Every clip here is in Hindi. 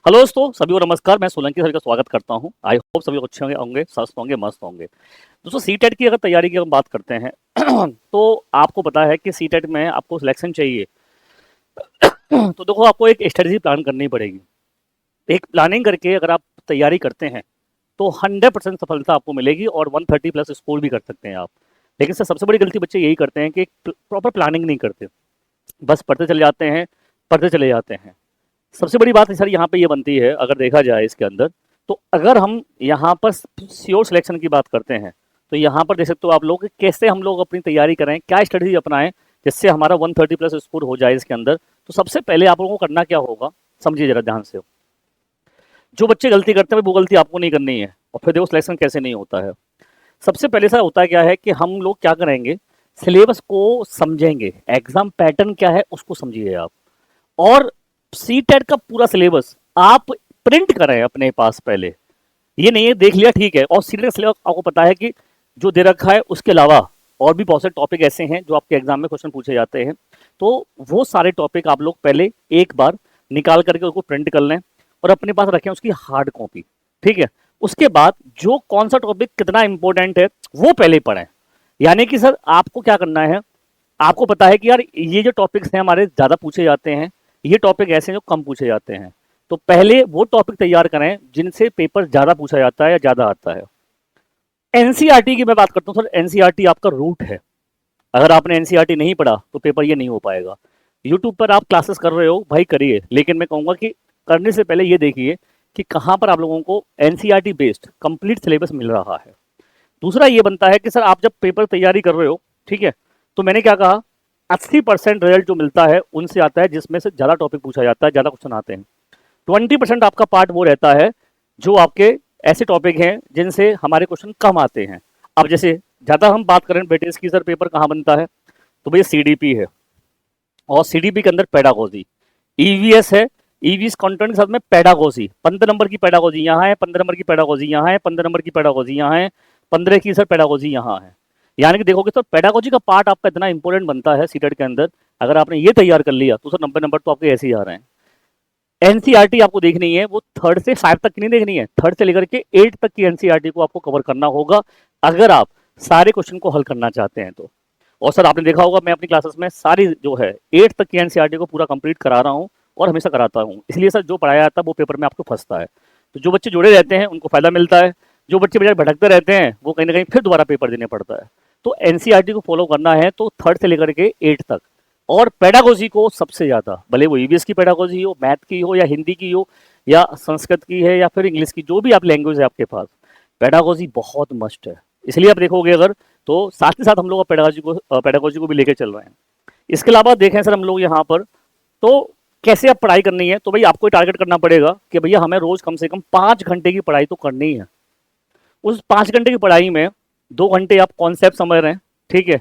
हेलो दोस्तों, सभी को नमस्कार। मैं सोलंकी सभी का स्वागत करता हूं। आई होप सभी अच्छे होंगे, स्वस्थ होंगे, मस्त होंगे। दोस्तों, सीटेट की अगर तैयारी की हम बात करते हैं तो आपको पता है कि सीटेट में आपको सिलेक्शन चाहिए। तो देखो, आपको एक स्ट्रेटजी प्लान करनी पड़ेगी। एक प्लानिंग करके अगर आप तैयारी करते हैं तो 100% सफलता आपको मिलेगी और 130 प्लस स्कोर भी कर सकते हैं आप। लेकिन सर, सबसे बड़ी गलती बच्चे यही करते हैं कि प्रॉपर प्लानिंग नहीं करते, बस पढ़ते चले जाते हैं, पढ़ते चले जाते हैं। सबसे बड़ी बात सर यहाँ पे ये बनती है, अगर देखा जाए इसके अंदर, तो अगर हम यहाँ पर श्योर सिलेक्शन की बात करते हैं तो यहाँ पर देख सकते हो आप लोग कि कैसे हम लोग अपनी तैयारी करें, क्या स्ट्रेटजी अपनाएं जिससे हमारा 130 प्लस स्कोर हो जाए इसके अंदर। तो सबसे पहले आप लोगों को करना क्या होगा, समझिए जरा ध्यान से। जो बच्चे गलती करते हैं वो गलती आपको नहीं करनी है, और फिर देखो सिलेक्शन कैसे नहीं होता है। सबसे पहले सर होता क्या है कि हम लोग क्या करेंगे, सिलेबस को समझेंगे, एग्जाम पैटर्न क्या है उसको समझिए आप। और सी टेट का पूरा सिलेबस आप प्रिंट करें अपने पास पहले। ये नहीं है देख लिया ठीक है, और सी टेट का सिलेबस आपको पता है कि जो दे रखा है उसके अलावा और भी बहुत से टॉपिक ऐसे हैं जो आपके एग्जाम में क्वेश्चन पूछे जाते हैं। तो वो सारे टॉपिक आप लोग पहले एक बार निकाल करके उसको प्रिंट कर लें और अपने पास रखें उसकी हार्ड कॉपी। ठीक है, उसके बाद जो कौन सा टॉपिक कितना इंपॉर्टेंट है वो पहले पढ़ें। यानी कि सर आपको क्या करना है, आपको पता है कि यार ये जो टॉपिक्स हैं हमारे ज़्यादा पूछे जाते हैं, ये टॉपिक ऐसे हैं जो कम पूछे जाते हैं। तो पहले वो टॉपिक तैयार करें जिनसे पेपर ज़्यादा पूछा जाता है या ज़्यादा आता है। एनसीईआरटी की मैं बात करता हूँ सर, एनसीईआरटी आपका रूट है। अगर आपने एनसीईआरटी नहीं पढ़ा तो पेपर ये नहीं हो पाएगा। यूट्यूब पर आप क्लासेस कर रहे हो भाई करिए, लेकिन मैं कहूँगा कि करने से पहले ये देखिए कि कहाँ पर आप लोगों को एनसीईआरटी बेस्ड कंप्लीट सिलेबस मिल रहा है। दूसरा ये बनता है कि सर आप जब पेपर तैयारी कर रहे हो, ठीक है, तो मैंने क्या कहा, 80% रिजल्ट जो मिलता है उनसे आता है जिसमें से ज़्यादा टॉपिक पूछा जाता है, ज़्यादा क्वेश्चन आते हैं। 20% आपका पार्ट वो रहता है जो आपके ऐसे टॉपिक हैं जिनसे हमारे क्वेश्चन कम आते हैं। अब जैसे ज़्यादा हम बात करें ब्रिटिश की, सर पेपर कहाँ बनता है, तो भैया सीडीपी है, और सीडीपी के अंदर पेडागोजी, ईवीएस है, ईवीएस कंटेंट के साथ में पेडागोजी, 15 नंबर की पेडागोजी यहाँ है, 15 नंबर की पेडागोजी यहाँ है, 15 नंबर की पेडागोजी यहाँ है, 15 की सर पेडागोजी यहाँ है। यानी कि देखोगे तो पेडागोजी का पार्ट आपका इतना इंपॉर्टेंट बनता है सीटेट के अंदर। अगर आपने ये तैयार कर लिया तो सर 90 नंबर तो आपके ऐसे ही आ रहे हैं। एनसीईआरटी आपको देखनी है, वो 3rd से 5 तक की नहीं देखनी है, 3rd से लेकर के 8 तक की एनसीईआरटी को आपको कवर करना होगा अगर आप सारे क्वेश्चन को हल करना चाहते हैं तो। और सर आपने देखा होगा मैं अपनी क्लासेस में सारी जो है 8 तक की एनसीईआरटी को पूरा कंप्लीट करा रहा हूँ और हमेशा कराता हूँ। इसलिए सर जो पढ़ाया जाता है वो पेपर में आपको फंसता है। तो जो बच्चे जुड़े रहते हैं उनको फायदा मिलता है, जो बच्चे बजाय भटकते रहते हैं वो कहीं ना कहीं फिर दोबारा पेपर देने पड़ता है। तो एनसीईआरटी को फॉलो करना है तो 3rd से लेकर के 8 तक, और पेडागोजी को सबसे ज़्यादा, भले वो ईवीएस की पेडागोजी हो, मैथ की हो, या हिंदी की हो, या संस्कृत की है, या फिर इंग्लिश की, जो भी आप लैंग्वेज है आपके पास, पेडागोजी बहुत मस्ट है। इसलिए आप देखोगे अगर, तो साथ ही साथ हम लोग पेडागोजी को भी लेके चल रहे हैं। इसके अलावा देखें सर हम लोग यहाँ पर, तो कैसे आप पढ़ाई करनी है, तो भाई आपको टारगेट करना पड़ेगा कि भैया हमें रोज कम से कम 5 घंटे की पढ़ाई तो करनी है। उस 5 घंटे की पढ़ाई में 2 घंटे आप कॉन्सेप्ट समझ रहे हैं, ठीक है,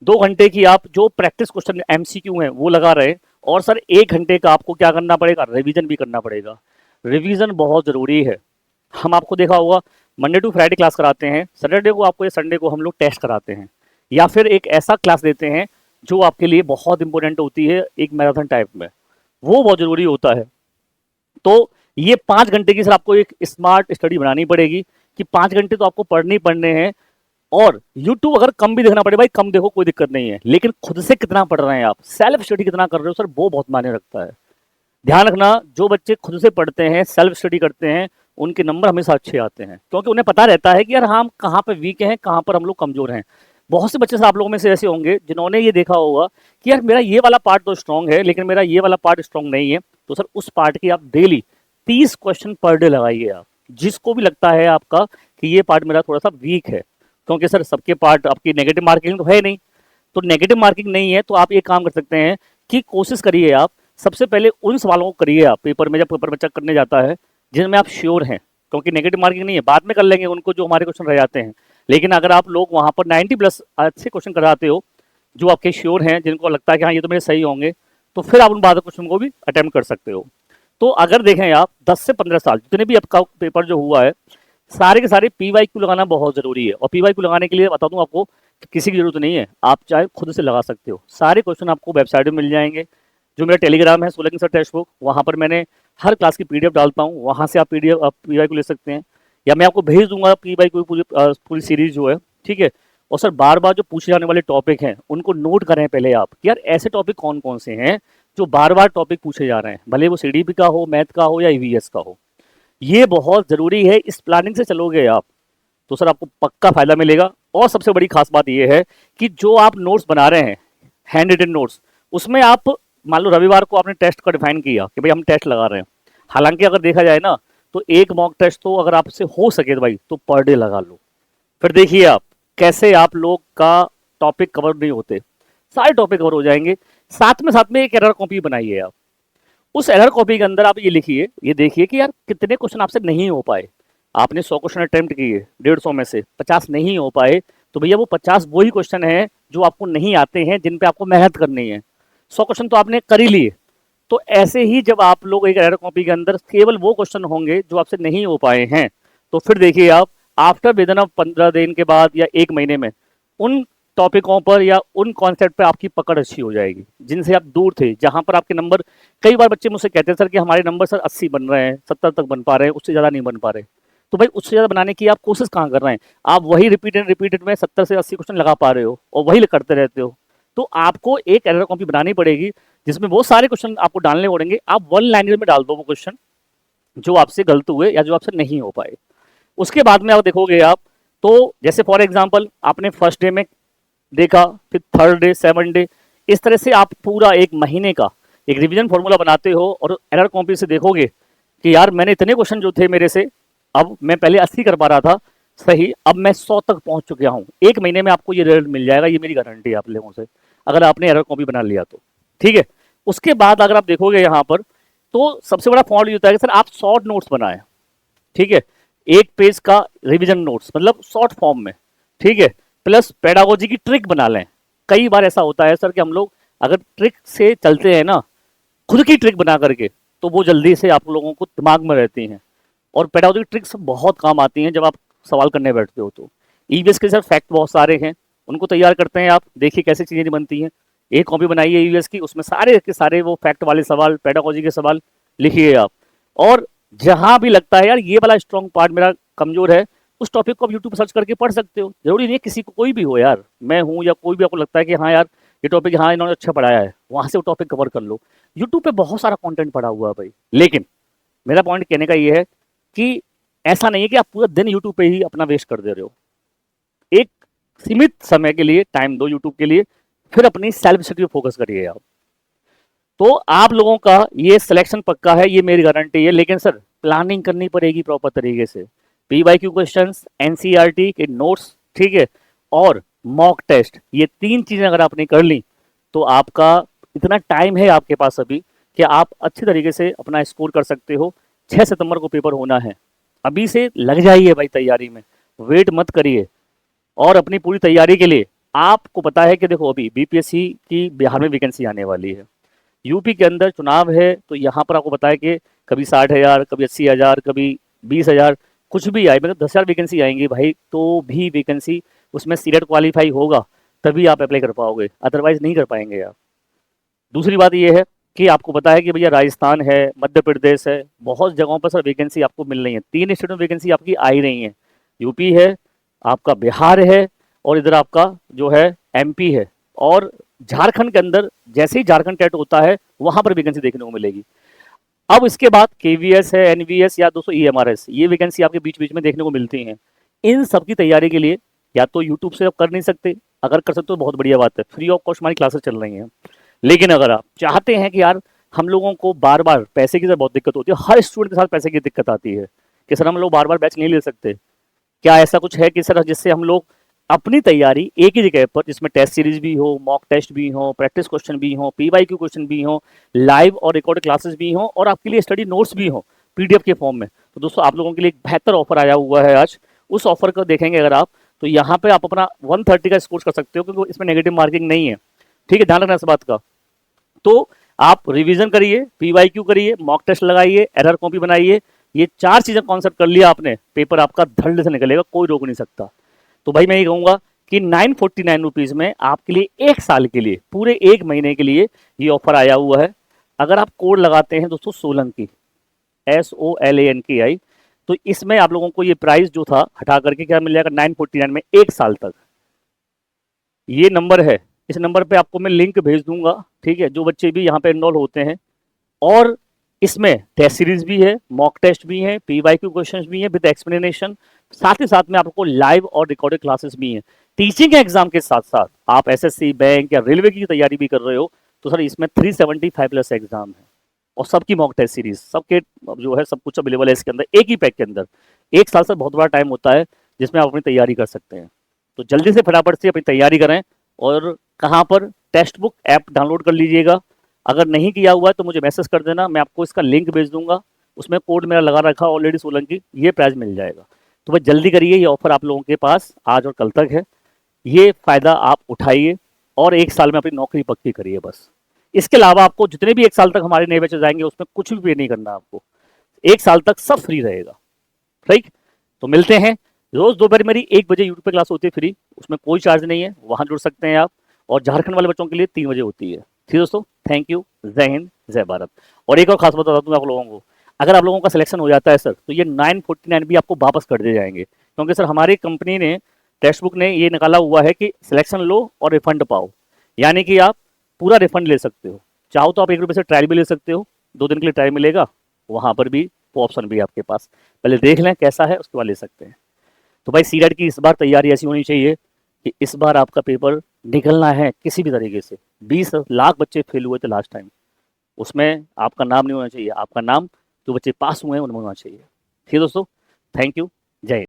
2 घंटे की आप जो प्रैक्टिस क्वेश्चन एमसीक्यू हैं वो लगा रहे हैं, और सर 1 घंटे का आपको क्या करना पड़ेगा, रिवीजन भी करना पड़ेगा। रिवीजन बहुत ज़रूरी है। हम आपको देखा होगा मंडे टू फ्राइडे क्लास कराते हैं, सैटरडे को आपको या संडे को हम लोग टेस्ट कराते हैं, या फिर एक ऐसा क्लास देते हैं जो आपके लिए बहुत इंपॉर्टेंट होती है एक मैराथन टाइप में, वो बहुत ज़रूरी होता है। तो ये 5 घंटे की सर आपको एक स्मार्ट स्टडी बनानी पड़ेगी कि 5 घंटे तो आपको पढ़ने ही पढ़ने हैं। और यूट्यूब अगर कम भी देखना पड़े भाई कम देखो, कोई दिक्कत नहीं है, लेकिन खुद से कितना पढ़ रहे हैं आप, सेल्फ स्टडी कितना कर रहे हो सर, वो बहुत मायने रखता है। ध्यान रखना, जो बच्चे खुद से पढ़ते हैं, सेल्फ स्टडी करते हैं, उनके नंबर हमेशा अच्छे आते हैं, क्योंकि उन्हें पता रहता है कि यार हम कहाँ पे वीक हैं, कहाँ पर हम लोग कमजोर हैं। बहुत से बच्चे से आप लोगों में से ऐसे होंगे जिन्होंने ये देखा होगा कि यार मेरा ये वाला पार्ट तो स्ट्रांग है लेकिन मेरा ये वाला पार्ट स्ट्रांग नहीं है। तो सर उस पार्ट की आप डेली 30 क्वेश्चन पर डे लगाइए आप, जिसको भी लगता है आपका कि ये पार्ट मेरा थोड़ा सा वीक है, क्योंकि सर सबके पार्ट आपकी नेगेटिव मार्किंग तो है नहीं। तो नेगेटिव मार्किंग नहीं है तो आप एक काम कर सकते हैं कि कोशिश करिए आप सबसे पहले उन सवालों को करिए आप पेपर में, जब पेपर में चेक करने जाता है जिनमें आप श्योर हैं, क्योंकि नेगेटिव मार्किंग नहीं है, बाद में कर लेंगे उनको जो हमारे क्वेश्चन रह जाते हैं। लेकिन अगर आप लोग वहाँ पर 90 प्लस अच्छे क्वेश्चन कराते हो जो आपके श्योर हैं, जिनको लगता है कि हाँ ये तो मेरे सही होंगे, तो फिर आप उन बाद क्वेश्चन को भी अटेम्प्ट कर सकते हो। तो अगर देखें आप 10 से 15 साल जितने भी आपका पेपर जो हुआ है, सारे के सारे पीवाईक्यू लगाना बहुत ज़रूरी है। और पीवाईक्यू लगाने के लिए बता दूं आपको कि किसी की जरूरत नहीं है, आप चाहे खुद से लगा सकते हो। सारे क्वेश्चन आपको वेबसाइट में मिल जाएंगे। जो मेरा टेलीग्राम है सोलंकी सर टेक्स्ट बुक, वहाँ पर मैंने हर क्लास की पीडीएफ डालता हूँ, वहाँ से आप पीडीएफ आप पीवाई को ले सकते हैं, या मैं आपको भेज दूंगा पीवाई को पूरी सीरीज जो है, ठीक है। और सर बार बार जो पूछे जाने वाले टॉपिक हैं उनको नोट करें पहले आप कि यार ऐसे टॉपिक कौन कौन से हैं जो बार बार टॉपिक पूछे जा रहे हैं, भले वो सीडीपी का हो, मैथ का हो या ईवीएस का हो। ये बहुत ज़रूरी है, इस प्लानिंग से चलोगे आप तो सर आपको पक्का फायदा मिलेगा। और सबसे बड़ी खास बात यह है कि जो आप नोट्स बना रहे हैं, हैंड रिटन नोट्स, उसमें आप मान लो रविवार को आपने टेस्ट का डिफाइन किया कि भाई हम टेस्ट लगा रहे हैं, हालांकि अगर देखा जाए ना तो एक मॉक टेस्ट तो अगर आपसे हो सके तो भाई तो पर डे लगा लो। फिर देखिए आप कैसे आप लोग का टॉपिक कवर नहीं होते, सारे टॉपिक कवर हो जाएंगे। साथ में एक एरर कॉपी बनाइए आप, उस एरर कॉपी के अंदर आप ये लिखिए, ये देखिए कि यार कितने क्वेश्चन आपसे नहीं हो पाए। आपने 100 क्वेश्चन अटेम्प्ट किए, 150 में से 50 नहीं हो पाए, तो भैया वो 50 वही क्वेश्चन है जो आपको नहीं आते हैं, जिन पे आपको मेहनत करनी है। 100 क्वेश्चन तो आपने कर ही लिए। तो ऐसे ही जब आप लोग एक एरर कॉपी के अंदर केवल वो क्वेश्चन होंगे जो आपसे नहीं हो पाए हैं, तो फिर देखिए आप आफ्टर विदिन ऑफ 15 दिन के बाद या 1 महीने में उन टॉपिकों पर या उन कॉन्सेप्ट पे आपकी पकड़ अच्छी हो जाएगी जिनसे आप दूर थे, जहां पर आपके नंबर, कई बार बच्चे मुझसे कहते हैं सर कि हमारे नंबर सर 80 बन रहे हैं, 70 तक बन पा रहे हैं, उससे ज़्यादा नहीं बन पा रहे। तो भाई उससे ज़्यादा बनाने की आप कोशिश कहाँ कर रहे हैं? आप वही रिपीटेड में 70 से 80 क्वेश्चन लगा पा रहे हो और वही करते रहते हो। तो आपको एक एरर कॉपी बनानी पड़ेगी जिसमें वो सारे क्वेश्चन आपको डालने पड़ेंगे। आप वन लाइनर में डाल दो वो क्वेश्चन जो आपसे गलत हुए या जो आपसे नहीं हो पाए। उसके बाद में आप देखोगे आप, तो जैसे फॉर एग्जाम्पल आपने फर्स्ट डे में देखा, फिर थर्ड डे, 7 डे, इस तरह से आप पूरा एक महीने का एक रिवीजन फॉर्मूला बनाते हो और एरर कॉपी से देखोगे कि यार मैंने इतने क्वेश्चन जो थे मेरे से, अब मैं पहले 80 कर पा रहा था सही, अब मैं 100 तक पहुंच चुका हूं। 1 महीने में आपको ये रिजल्ट मिल जाएगा, ये मेरी गारंटी है आप लोगों से, अगर आपने एरर कॉपी बना लिया तो, ठीक है। उसके बाद अगर आप देखोगे यहाँ पर, तो सबसे बड़ा फॉल्ट ये होता है कि सर आप शॉर्ट नोट्स बनाए, ठीक है, 1 पेज का रिवीजन नोट्स, मतलब शॉर्ट फॉर्म में, ठीक है, प्लस पेडागोजी की ट्रिक बना लें। कई बार ऐसा होता है सर कि हम लोग अगर ट्रिक से चलते हैं ना, खुद की ट्रिक बना करके, तो वो जल्दी से आप लोगों को दिमाग में रहती हैं। और पेडागोजी की ट्रिक्स बहुत काम आती हैं जब आप सवाल करने बैठते हो। तो ईवीएस के सर फैक्ट बहुत सारे हैं, उनको तैयार करते हैं आप, देखिए कैसे चीज़ें बनती हैं। एक कॉपी बनाइए ईवीएस की, उसमें सारे के सारे वो फैक्ट वाले सवाल, पेडागोजी के सवाल लिखिए आप। और जहां भी लगता है यार ये वाला स्ट्रॉन्ग पार्ट मेरा कमजोर है, उस टॉपिक को आप यूट्यूब पर सर्च करके पढ़ सकते हो। जरूरी नहीं है किसी को, कोई भी हो यार, मैं हूँ या कोई भी आपको लगता है कि हाँ यार ये टॉपिक हाँ इन्होंने अच्छा पढ़ाया है, वहां से वो टॉपिक कवर कर लो। यूट्यूब पे बहुत सारा कंटेंट पड़ा हुआ है भाई। लेकिन मेरा पॉइंट कहने का ये है कि ऐसा नहीं है कि आप पूरा दिन यूट्यूब पे ही अपना वेस्ट कर दे रहे हो। एक सीमित समय के लिए टाइम दो यूट्यूब के लिए, फिर अपनी सेल्फ स्टडी पे फोकस करिए आप। तो आप लोगों का ये सिलेक्शन पक्का है, ये मेरी गारंटी है। लेकिन सर प्लानिंग करनी पड़ेगी प्रॉपर तरीके से, पीवाईक्यू क्वेश्चंस, एनसीईआरटी के नोट्स, ठीक है, और मॉक टेस्ट, ये 3 चीजें अगर आपने कर ली तो आपका इतना टाइम है आपके पास अभी कि आप अच्छे तरीके से अपना स्कोर कर सकते हो। 6 सितंबर को पेपर होना है, अभी से लग जाइए भाई तैयारी में, वेट मत करिए। और अपनी पूरी तैयारी के लिए आपको पता है कि देखो अभी बीपीएससी की बिहार में वैकेंसी आने वाली है, यूपी के अंदर चुनाव है, तो यहाँ पर आपको पता है कि कभी 60,000, कभी 80,000, कभी 20,000, कुछ भी आए, मतलब 10,000 वैकेंसी आएंगी भाई, तो भी वैकेंसी उसमें सीटेट क्वालिफाई होगा तभी आप अप्लाई कर पाओगे, अदरवाइज नहीं कर पाएंगे आप। दूसरी बात ये है कि आपको पता है कि भैया राजस्थान है, मध्य प्रदेश है, बहुत जगहों पर सर वैकेंसी आपको मिल रही है, 3 स्टेट में वैकेंसी आपकी आ ही रही है। यूपी है, आपका बिहार है, और इधर आपका जो है एमपी है, और झारखंड के अंदर जैसे ही झारखंड टेट होता है वहां पर वैकेंसी देखने को मिलेगी। अब इसके बाद केवीएस है, एनवीएस या दोस्तों ईएमआरएस, ये वैकेंसी आपके बीच बीच में देखने को मिलती हैं। इन सब की तैयारी के लिए या तो यूट्यूब से आप कर नहीं सकते, अगर कर सकते हो बहुत बढ़िया बात है, फ्री ऑफ कॉस्ट हमारी क्लासेस चल रही हैं। लेकिन अगर आप चाहते हैं कि यार हम लोगों को बार बार पैसे की बहुत दिक्कत होती है, हर स्टूडेंट के साथ पैसे की दिक्कत आती है कि सर हम लोग बार बार बैच नहीं ले सकते, क्या ऐसा कुछ है कि सर जिससे हम लोग अपनी तैयारी एक ही जगह पर, जिसमें टेस्ट सीरीज भी हो, मॉक टेस्ट भी हो, प्रैक्टिस क्वेश्चन भी हो, पीवाईक्यू क्वेश्चन भी हो, लाइव और रिकॉर्ड क्लासेस भी हो, और आपके लिए स्टडी नोट्स भी हो पीडीएफ के फॉर्म में। तो दोस्तों आप लोगों के लिए एक बेहतर ऑफर आया हुआ है आज, उस ऑफर को देखेंगे अगर आप, तो यहाँ पे आप अपना 130 का स्कोर कर सकते हो, क्योंकि इसमें नेगेटिव मार्किंग नहीं है, ठीक है, ध्यान रखना इस बात का। तो आप रिवीजन करिए, पीवाईक्यू करिए, मॉक टेस्ट लगाइए, एरर कॉपी बनाइए, ये 4 चीजें कॉन्सेप्ट कर लिया आपने, पेपर आपका धड़ से निकलेगा, कोई रोक नहीं सकता। तो भाई मैं ये कहूंगा कि 949 रुपीज में आपके लिए 1 साल के लिए, पूरे 1 महीने के लिए ये ऑफर आया हुआ है। अगर आप कोड लगाते हैं दोस्तों सोलंकी, SOLANKI। तो इसमें आप लोगों को ये प्राइस जो था हटा करके क्या मिल जाएगा 949 में 1 साल तक। ये नंबर है, इस नंबर पे आपको मैं लिंक भेज दूंगा, ठीक है, जो बच्चे भी यहाँ पे इनरोल होते हैं। और इसमें टेस्ट सीरीज भी है, मॉक टेस्ट भी है, PYQ क्वेश्चंस भी हैं विद एक्सप्लेनेशन। साथ ही साथ में आपको लाइव और रिकॉर्डेड क्लासेस भी हैं। टीचिंग के एग्जाम के साथ साथ आप SSC, बैंक या रेलवे की तैयारी भी कर रहे हो तो सर इसमें 375 प्लस एग्जाम है और सबकी मॉक टेस्ट सीरीज, सबके जो है सब कुछ अवेलेबल है इसके अंदर, एक ही पैक के अंदर। 1 साल से बहुत बड़ा टाइम होता है जिसमें आप अपनी तैयारी कर सकते हैं। तो जल्दी से फटाफट से अपनी तैयारी करें। और कहाँ पर, टेक्स्ट बुक ऐप डाउनलोड कर लीजिएगा। अगर नहीं किया हुआ है तो मुझे मैसेज कर देना, मैं आपको इसका लिंक भेज दूंगा। उसमें कोड मेरा लगा रखा ऑलरेडी सोलंकी, ये प्राइस मिल जाएगा। तो भाई जल्दी करिए, ये ऑफर आप लोगों के पास आज और कल तक है। ये फायदा आप उठाइए और 1 साल में अपनी नौकरी पक्की करिए बस। इसके अलावा आपको जितने भी 1 साल तक हमारे नए बैचेस आएंगे उसमें कुछ भी पे नहीं करना आपको। 1 साल तक सब फ्री रहेगा, राइट। तो मिलते हैं रोज दोपहर मेरी 1 बजे यूट्यूब पे क्लास होती है फ्री, उसमें कोई चार्ज नहीं है, वहां जुड़ सकते हैं आप। और झारखंड वाले बच्चों के लिए 3 बजे होती है। ठीक है दोस्तों, थैंक यू, जय हिंद, जय भारत। और एक और खास बता दूं आप लोगों को, अगर आप लोगों का सिलेक्शन हो जाता है सर तो ये 949 भी आपको वापस कर दिए जाएंगे, क्योंकि सर हमारी कंपनी ने, टेक्स्ट बुक ने ये निकाला हुआ है कि सिलेक्शन लो और रिफंड पाओ। यानी कि आप पूरा रिफंड ले सकते हो, चाहो तो आप 1 रुपये से ट्रायल भी ले सकते हो, 2 दिन के लिए ट्रायल मिलेगा, वहां पर भी वो ऑप्शन भी आपके पास, पहले देख लें कैसा है उसके बाद ले सकते हैं। तो भाई सीटेट की इस बार तैयारी ऐसी होनी चाहिए कि इस बार आपका पेपर निकलना है किसी भी तरीके से। 20 लाख बच्चे फेल हुए थे लास्ट टाइम, उसमें आपका नाम नहीं होना चाहिए, आपका नाम जो बच्चे पास हुए हैं उनमें होना चाहिए। ठीक है दोस्तों, थैंक यू, जय हिंद।